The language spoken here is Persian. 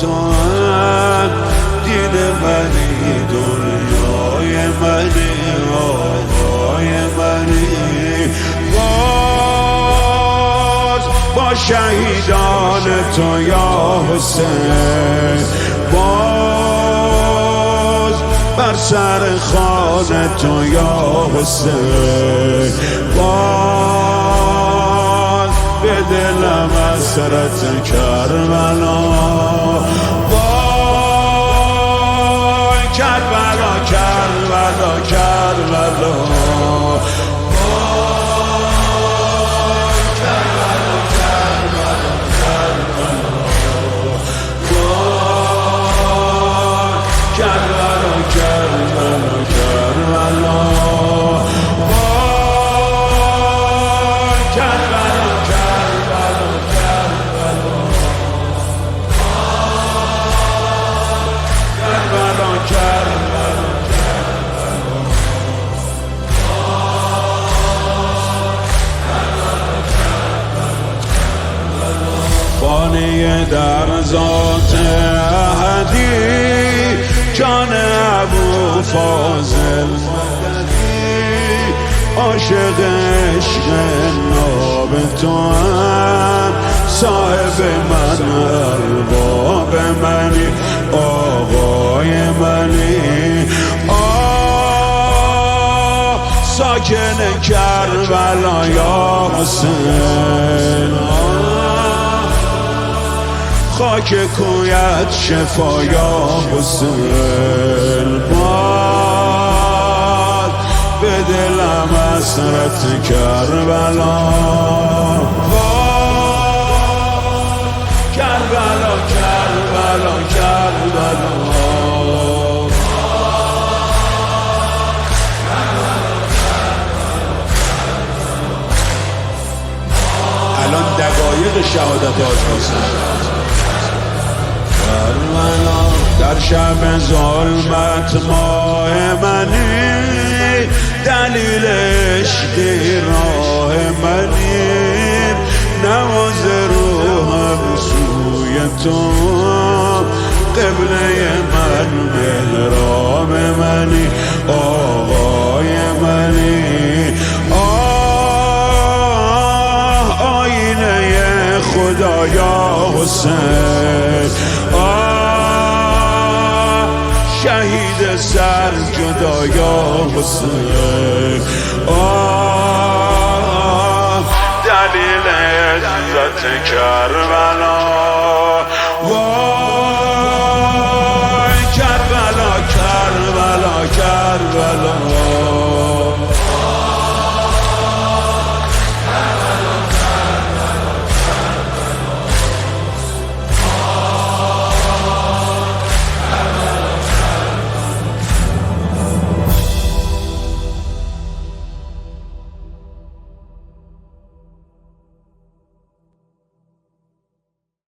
تو هم دین منی، دنیای منی، آقای منی. باز با شهیدان تو یا حسین، باز بر سر خانه تو یا حسین، باز به دلم حسرت کربلا. وای کربلا کربلا کربلا، خانه در ذات احدی، جان ابو فاضل مدنی، عاشق عشق ناب تو هم، صاحب من ارباب منی، آقای منی. ساکن کربلا یا حسین، خاک کویت شفا یا حسین. باد به دلم حسرت کربلا، کربلا کربلا کربلا. الان دقایق شهادت حاج حسین. در شب ظلمت ماه منی، دلیل عشق راه منی، نواز روحم سوی تو، قبله من محراب منی، آقای منی. آینه خدا یا حسین، شهید سر جدا یا حسین، دلیل عزت کربلا.